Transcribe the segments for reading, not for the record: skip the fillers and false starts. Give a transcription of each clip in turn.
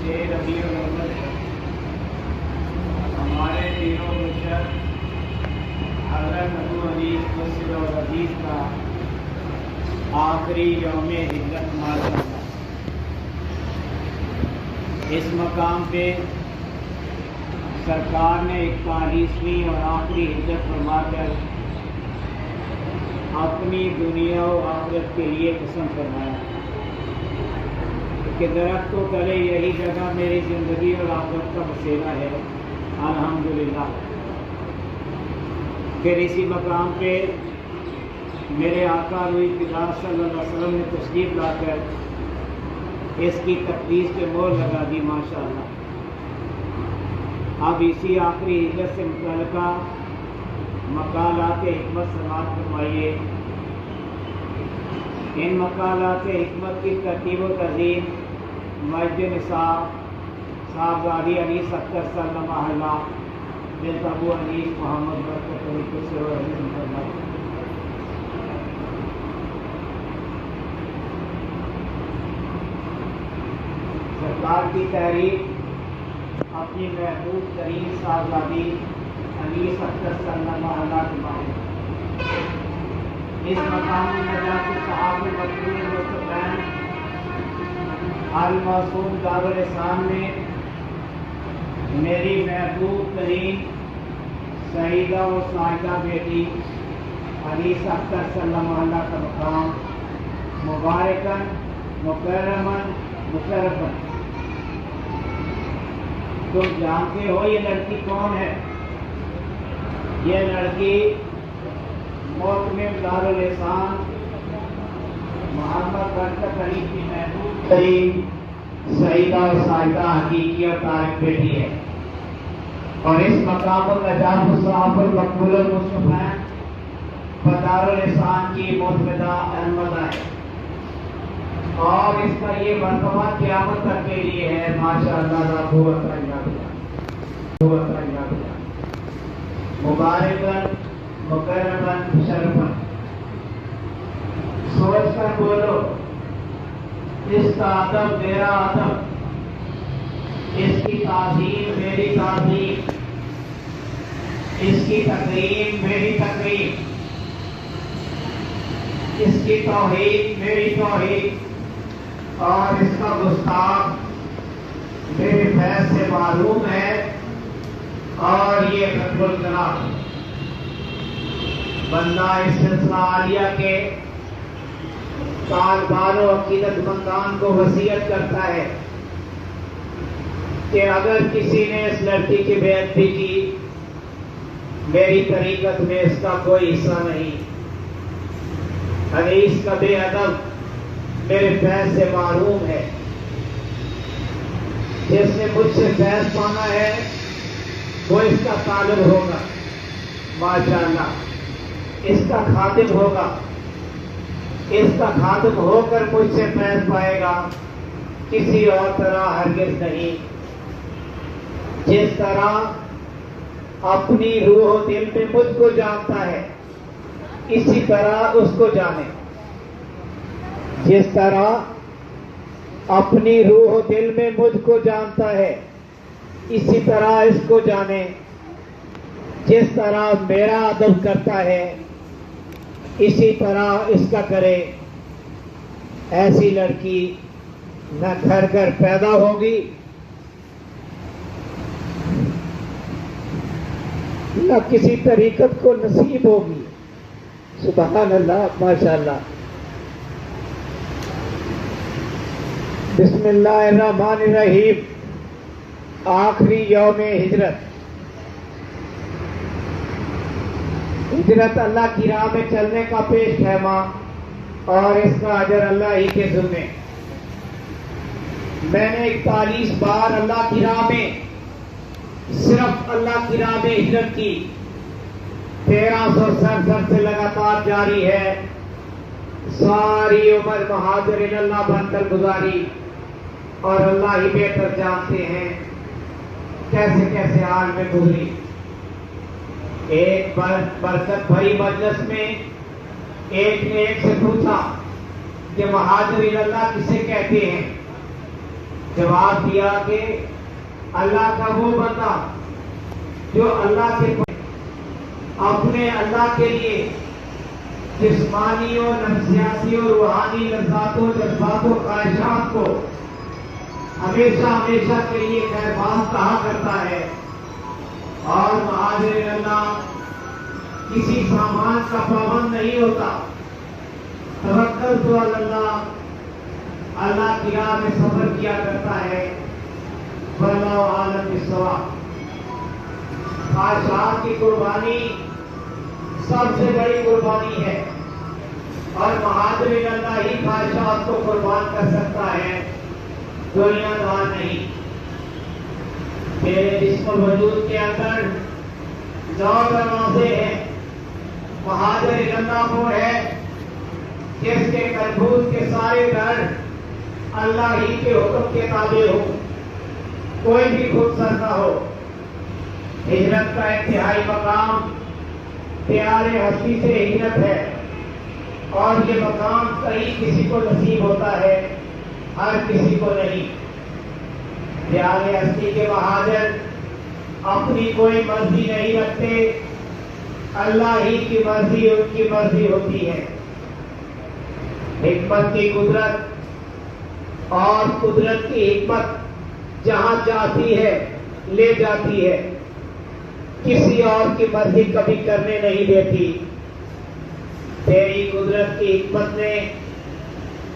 ربیع الاول ہمارے دین و بشر حضرت ابو حنیف مسجد اور عزیز کا آخری یوم ہجرت ماشاء اللہ۔ اس مقام پہ سرکار نے 41ویں اور آخری ہجرت فرما کر اپنی دنیا و آخرت کے لیے قسم فرمایا کہ درخت کو تلے یہی جگہ میری زندگی اور آخرت کا بسیرا ہے، الحمدللہ۔ پھر اسی مقام پہ میرے آقا روح خدا صلی اللہ علیہ وسلم نے تشریف لا کر اس کی تقدیس پہ مہر لگا دی ماشاءاللہ۔ اب اسی آخری ہجرت سے متعلقہ مقالات حکمت سماعت فرمائیے۔ ان مقالات حکمت کی ترتیب و ترتیب مجد نصاب صاحبزادی انیس اختر صلی محلہ بنت ابو حنیف محمد برکت سے سرکار کی تحریر اپنی محبوب ترین صاحبزادی انیس اختر صلی محلہ کے بارے اس مقام میں نجات صحاب المطلوب مستقبین المعصوم دارالاسلام میں میری محبوب ترین سعیدہ و سعیدہ بیٹی انیس اختر صلی محلہ کا مقام مبارکاً مکرماً مشرفاً۔ تم جانتے ہو یہ لڑکی کون ہے؟ یہ لڑکی محتمم دارالاسلام محمد برکت علی کی محبوب ترین سعیدہ و سعیدہ حقیقی اور طارق بیٹی ہے، اور اس مقام پر نجات صحاب المقبول المصطفین دارالاسلام کی معتمدہ احمدہ ہے، اور اس کا یہ مرتبہ قیامت تک کے لیے ہے ماشاءاللہ۔ مبارکاً مکرماً مشرفاً۔ سوچ کر بولو، اس کا ادب میرا ادب، اس کی تعظیم میری تعظیم، اس کی تقریم میری تقریم، اس کی توحید میری توحید، اور اس کا گستاخ میرے فیض سے معلوم ہے، اور یہ فتح الکلام بندہ اس سلسلہ عالیہ کے طالبان و عقیدت مندان کو وصیت کرتا ہے کہ اگر کسی نے اس لڑکی کی بے ادبی کی، میری طریقت میں اس کا کوئی حصہ نہیں۔ حدیث کا بے ادب میرے فیض سے معروم ہے، جس نے مجھ سے فیض پانا ہے وہ اس کا طالب ہوگا ماشاءاللہ، اس کا خادم ہوگا، اس کا خادم ہو کر مجھ سے فیض پائے گا، کسی اور طرح ہرگز نہیں۔ جس طرح اپنی روح و دل میں مجھ کو جانتا ہے، اسی طرح اس کو جانے۔ جس طرح اپنی روح و دل میں مجھ کو جانتا ہے، اسی طرح اس کو جانے۔ جس طرح میرا ادب کرتا ہے، اسی طرح اس کا کرے۔ ایسی لڑکی نہ گھر گھر پیدا ہوگی، نہ کسی طریقت کو نصیب ہوگی۔ سبحان اللہ ماشاءاللہ۔ بسم اللہ الرحمن الرحیم۔ آخری یوم ہجرت۔ ہجرت اللہ کی راہ میں چلنے کا پیش خیمہ، اور اس کا اجر اللہ ہی کے ذمے۔ میں نے 41 بار اللہ کی راہ میں، صرف اللہ کی راہ میں ہجرت کی۔ 1367 سے لگاتار جاری ہے، ساری عمر مہاجر اللہ بن کر گزاری، اور اللہ ہی بہتر جانتے ہیں کیسے کیسے حال میں گزری۔ ایک برکت بھری مجلس میں ایک نے ایک سے پوچھا کہ مہاجر اللہ کسے کہتے ہیں؟ جواب دیا کہ اللہ کا وہ بندہ جو اللہ کے اپنے اللہ کے لیے جسمانی و نفسیاتی و روحانی لذات و جذبات و خواہشات کو ہمیشہ ہمیشہ کے لیے خیرباز کہا کرتا ہے، اور معاذ اللہ کسی سامان کا پابند نہیں ہوتا، توکلت علی اللہ، اللہ کی راہ میں سفر کیا کرتا ہے، واللہ عالم بالصواب۔ خواہشات کی قربانی سب سے بڑی قربانی ہے، اور معاذ اللہ ہی خواہشات کو قربان کر سکتا ہے، دنیا دار نہیں۔ میرے جسم و وجود کے اندر 9 دروازے ہیں، معاذ اللہ وہ ہے جس کے قلبوت کے سارے در اللہ ہی کے حکم کے تابع ہو، کوئی بھی خود سر نہ ہو۔ ہجرت کا انتہائی مقام پیارے ہستی سے ہجرت ہے، اور یہ مقام کہیں کسی کو نصیب ہوتا ہے، ہر کسی کو نہیں۔ پیارے ہستی کے مہاجر اپنی کوئی مرضی نہیں رکھتے، اللہ ہی کی مرضی ان کی مرضی ہوتی ہے۔ حکمت کی قدرت اور قدرت کی حکمت جہاں چاہتی ہے لے جاتی ہے، کسی اور کی مرضی کبھی کرنے نہیں دیتی۔ تیری قدرت کی حکمت نے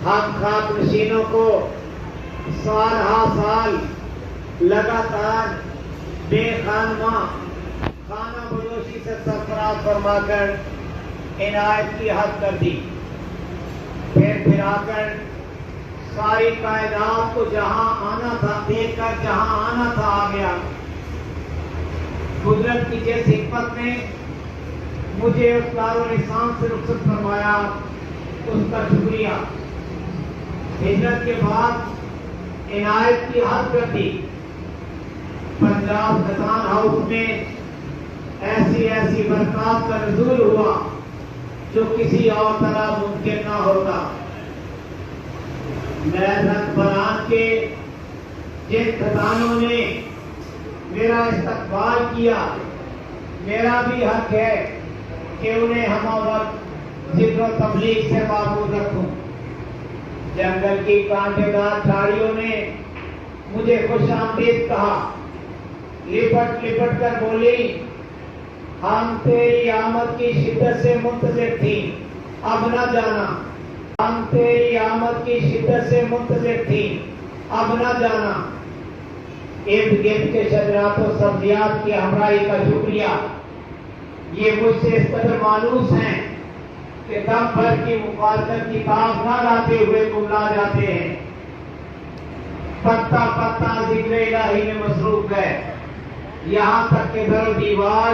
ہم خاک نشینوں کو سالہ سال لگاتار بے خانماں خانہ بدوشی سے سرفراز فرما کر عنایت کی حد کر دی، پھر آ کر ساری کائنات کو جہاں آنا تھا دیکھ کر جہاں آنا تھا آ گیا۔ قدرت کی جس حکمت نے مجھے اس دارالاسلام سے رخصت فرمایا، اس کا شکریہ۔ ہجرت کے بعد عنایت کی حد کر دی، پنجاب خزان ہاؤس میں ایسی برکات کا نزول ہوا جو کسی اور طرح ممکن نہ ہوتا۔ میں حکمران کے جن خزانوں نے میرا استقبال کیا، میرا بھی حق ہے کہ انہیں ہم وقت ذکر و تبلیغ سے معمور رکھوں۔ جنگل کی کانٹے دار جھاڑیوں نے مجھے خوش آمدید کہا، لپٹ لپٹ کر بولی، ہم تیری آمد کی شدت سے منتظر تھیں، اب نہ جانا۔ ہم تیری آمد کی شدت سے منتظر تھیں، اب نہ جانا۔ ارد گرد کے شجرات و سبزیات کی ہمراہی کا شکریہ، یہ مجھ سے اس قدر مانوس ہیں کہ دم بھر کی مخالفت کی تاب نہ لاتے ہوئے کملا جاتے ہیں۔ پتا پتا ذکر الہی میں مصروف ہے، یہاں تک کہ در و دیوار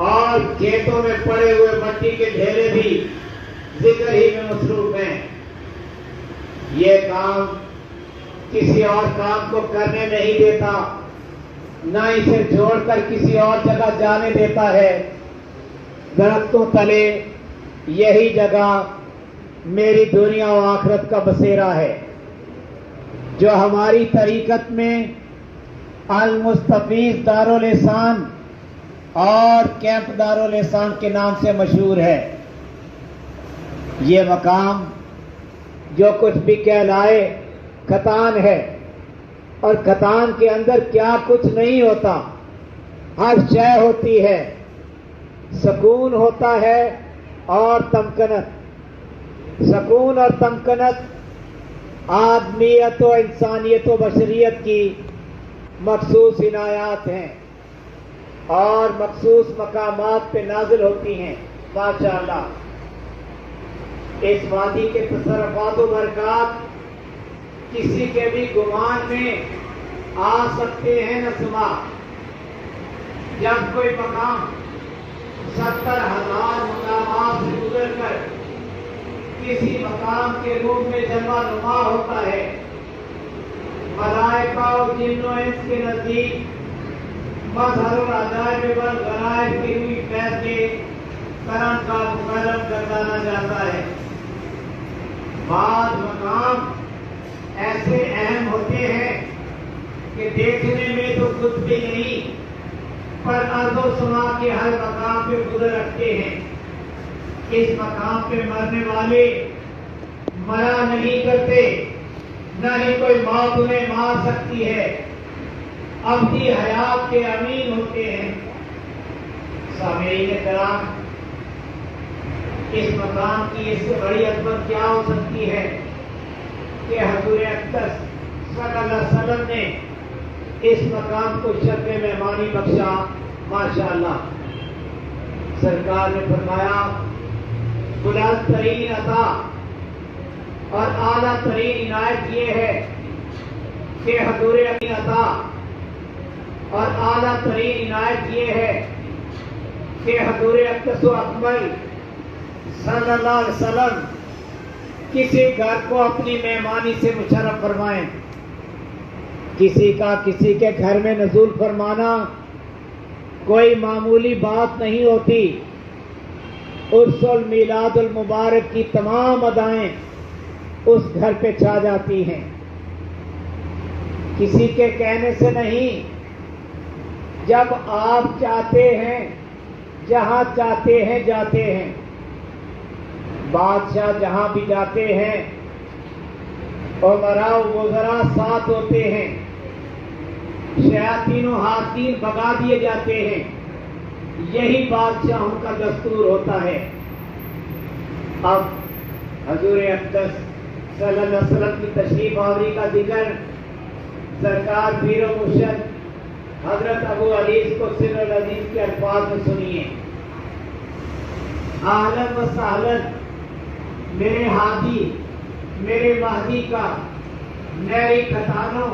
اور کھیتوں میں پڑے ہوئے مٹی کے ڈھیرے بھی ذکر ہی میں مصروف ہیں۔ یہ کام کسی اور کام کو کرنے نہیں دیتا، نہ اسے چھوڑ کر کسی اور جگہ جانے دیتا ہے۔ درختوں تلے یہی جگہ میری دنیا و آخرت کا بسیرا ہے، جو ہماری طریقت میں المستفیض دارالاسلام اور کیمپ دارالاسلام کے نام سے مشہور ہے۔ یہ مقام جو کچھ بھی کہلائے کھتان ہے، اور کھتان کے اندر کیا کچھ نہیں ہوتا، ہر شے ہوتی ہے، سکون ہوتا ہے اور تمکنت۔ سکون اور تمکنت آدمیت و انسانیت و بشریت کی مخصوص عنایات ہیں، اور مخصوص مقامات پہ نازل ہوتی ہیں۔ ماشاءاللہ اس وادی کے تصرفات و برکات کسی کے بھی گمان میں آ سکتے ہیں نہ سما۔ جب کوئی مقام 70,000 مقامات سے گزر کر کسی مقام کے روپ میں جلوہ نما ہوتا ہے، ملائکہ اور جن و انس کے نزدیک مظہر العجائب والغرائب کی ہوئی فیض کے کرم کا مکرم گردانا جاتا ہے۔ بعض مقام ایسے اہم ہوتے پر ارض و سما کے ہر مقام پہ گزر رکھتے ہیں. اس مقام پہ مرنے والے مرا نہیں کرتے، نہ ہی کوئی موت انہیں مار سکتی ہے. ابدی حیات کے امین ہوتے ہیں. سامعین کرام، اس مقام کی اس سے بڑی عظمت کیا ہو سکتی ہے کہ حضور اقدس صلی اللہ علیہ وسلم نے اس مقام کو شرف مہمانی بخشا. ماشاءاللہ سرکار نے فرمایا بلند ترین عطا اور اعلیٰ ترین عنایت یہ ہے کہ حضور اپنی عطا اور اعلیٰ ترین عنایت یہ ہے کہ حضور اقدس و اکمل صلی اللہ علیہ وسلم کسی گھر کو اپنی مہمانی سے مشرف فرمائیں. کسی کا کسی کے گھر میں نزول فرمانا کوئی معمولی بات نہیں ہوتی. عرس المیلاد المبارک کی تمام ادائیں اس گھر پہ چھا جاتی ہیں. کسی کے کہنے سے نہیں، جب آپ چاہتے ہیں جہاں چاہتے ہیں جاتے ہیں. بادشاہ جہاں بھی جاتے ہیں امراء وزراء ساتھ ہوتے ہیں، شیاطین و حاکین بھگا دیے جاتے ہیں. یہی بادشاہوں کا دستور ہوتا ہے. اب حضور اقدس صلی اللہ علیہ وسلم کی تشریف آوری کا ذکر سرکار پیر و مرشد حضرت ابو علیز کو سر العزیز کے الفاظ میں سنیے. اہلاً و سہلاً میرے ہادی میرے مہدی کا نہری کھتانوں،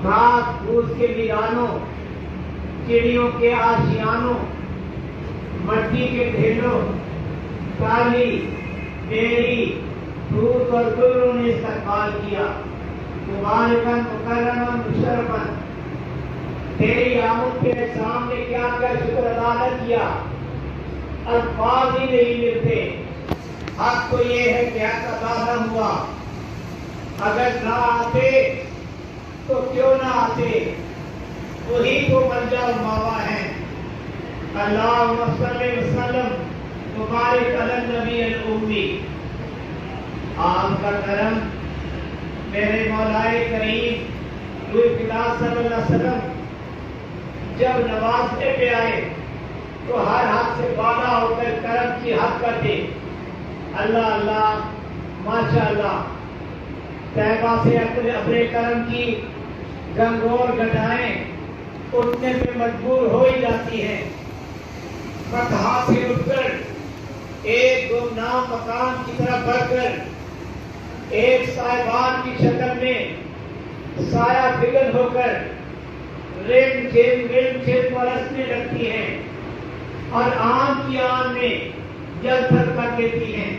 گھاس پھوس کے ویرانوں، چڑیوں کے آشیانوں، مٹی کے ڈھیلوں، کالی میری دودھ اور گلوں نے استقبال کیا. مبارکاً مکرماً مشرفاً، تیری آمد کے سامنے کیا کر شکر ادا نہ کیا، الفاظ ہی نہیں ملتے. حق تو یہ ہے کہ حق ادا نہ ہوا. اگر نہ آتے تو کیوں نہ آتے، وہی تو منجا و ماوا ہے. اللہم صلی وسلم مبارک علی النبی الامی. آپ کا کرم میرے مولائے کریم روح خدا صلی اللہ علیہ وسلم جب نوازنے پہ آئے تو ہر حد سے بالا ہو کر کرم کی حد کرتے. اللہ اللہ ماشاءاللہ، طیبہ سے اپنے کرم کی گنگور گٹائیں اٹھنے پہ مجبور ہو ہی جاتی ہیں. فتحہ سے اٹھ کر ایک گمنام مقام کی طرف بڑھ کر ایک صاحبان کی شکل میں سایہ فگن ہو کر ریم کھیم برسنے لگتی ہیں اور آن کی آن میں جل تھل کر دیتی ہیں.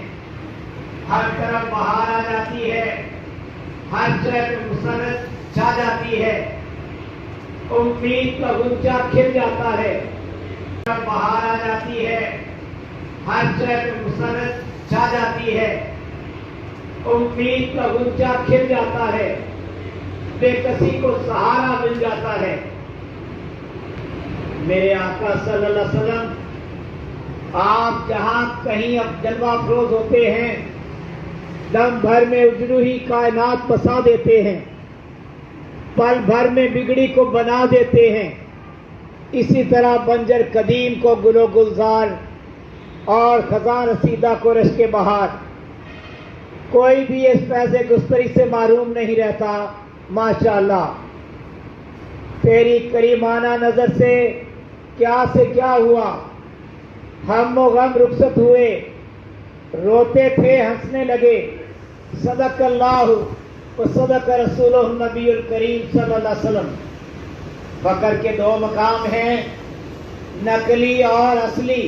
ہر طرف بہار آ جاتی ہے، ہر شہر مسرت چھا جاتی ہے، امید کا غنچہ کھل جاتا ہے. بہار آ جاتی ہے، ہر شہر مسرت چھا جاتی ہے، امید کا غنچہ کھل جاتا ہے، بے کسی کو سہارا مل جاتا ہے. میرے آقا صلی اللہ علیہ وسلم آپ جہاں کہیں اب جلوہ افروز ہوتے ہیں، دم بھر میں اجروحی کائنات بسا دیتے ہیں، پل بھر میں بگڑی کو بنا دیتے ہیں. اسی طرح بنجر قدیم کو گل و گلزار اور خزاں رسیدہ کو رشک بہار. کوئی بھی اس فیض گستری سے محروم نہیں رہتا. ماشاءاللہ تیری کریمانہ نظر سے کیا ہوا. ہم و غم رخصت ہوئے، روتے تھے ہنسنے لگے. صدق اللہ و صدق رسولہ النبی الکریم صلی اللہ علیہ وسلم. فقر کے دو مقام ہیں، نقلی اور اصلی.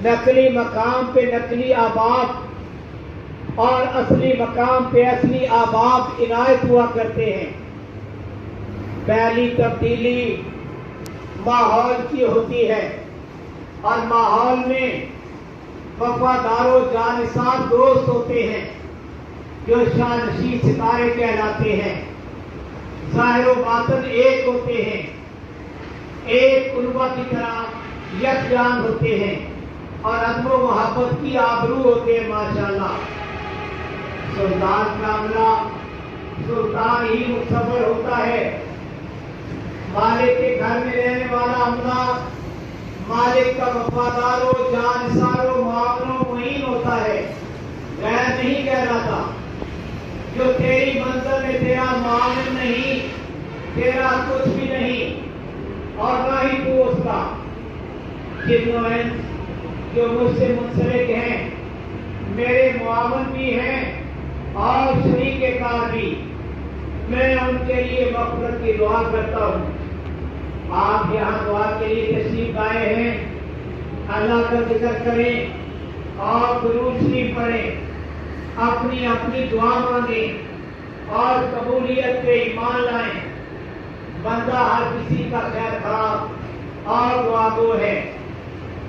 نقلی مقام پہ نقلی آباد اور اصلی مقام پہ اصلی آباد عنایت ہوا کرتے ہیں. پہلی تبدیلی ماحول کی ہوتی ہے اور ماحول میں وفادار و جانثار دوست ہوتے ہیں جو شانشین ستارے کہلاتے ہیں. ظاہر و باطن ایک ہوتے ہیں. ایک کنبہ کی طرح یکجان ہوتے ہیں اور عدم و محبت کی آبرو ہوتے ہیں ماشاءاللہ. سلطان کا عملہ سلطان ہی متصور ہوتا ہے. مالک کے گھر میں رہنے والا عملہ مالک کا وفادار و جانثار و معاون و معین ہوتا ہے، غیر نہیں کہلاتا. جو تیری منزل میں تیرا معاون نہیں، تیرا کچھ بھی نہیں، اور نہ ہی تو اس کا. جن جو مجھ سے منسلک ہیں میرے معاون بھی ہیں اور شریک کار بھی، میں ان کے لیے مغفرت کی دعا کرتا ہوں. آپ یہاں دعا کے لیے تشریف آئے ہیں، اللہ کا ذکر کریں اور درود شریف پڑھیں، اپنی اپنی دعا مانگیں اور قبولیت پہ ایمان لائیں. بندہ ہر کسی کا خیر خواہ اور دعا گو ہے،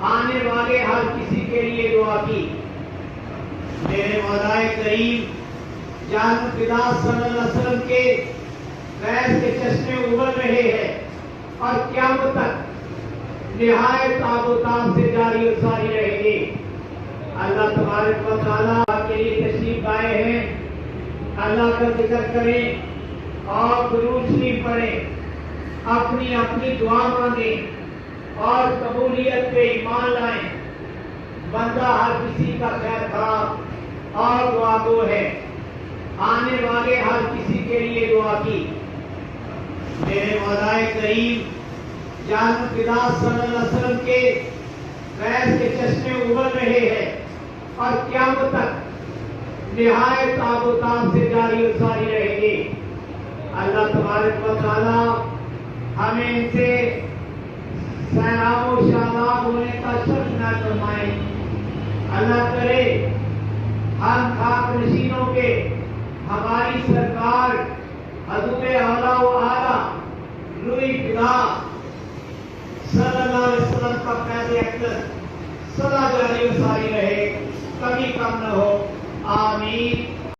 آنے والے ہر کسی کے لیے دعا کی. میرے مولا کریم جان فدا صلی اللہ علیہ وسلم کے فیض کے چشمے ابل رہے ہیں اور قیامت تک نہایت آب و تاب سے جاری و ساری رہیں گے. اللہ تبارک و تعالیٰ کے لیے تشریف آئے ہیں، اللہ کا ذکر کریں اور درود شریف پڑھیں، اپنی اپنی دعا مانگیں اور قبولیت پہ ایمان لائیں. بندہ ہر کسی کا خیر خواہ اور دعا گو ہے، آنے والے ہر کسی کے لیے دعا کی. میرے مولا کریم جان فدا صلی اللہ علیہ وسلم کے فیض کے چشمے ابل رہے ہیں اور قیامت تک نہایت آب و تاب سے جاری و ساری رہیں گے. اللہ تبارک و تعالیٰ ہمیں ان سے سیراب و شاداب ہونے کا شرف نہ فرمائے. اللہ کرے ہم خاک نشینوں کے ہماری سرکار حضور اعلیٰ و اعلیٰ روئی فدا صلی اللہ علیہ وسلم کا فیض اکثر سدا جاری و ساری رہے، کبھی کم نہ ہو.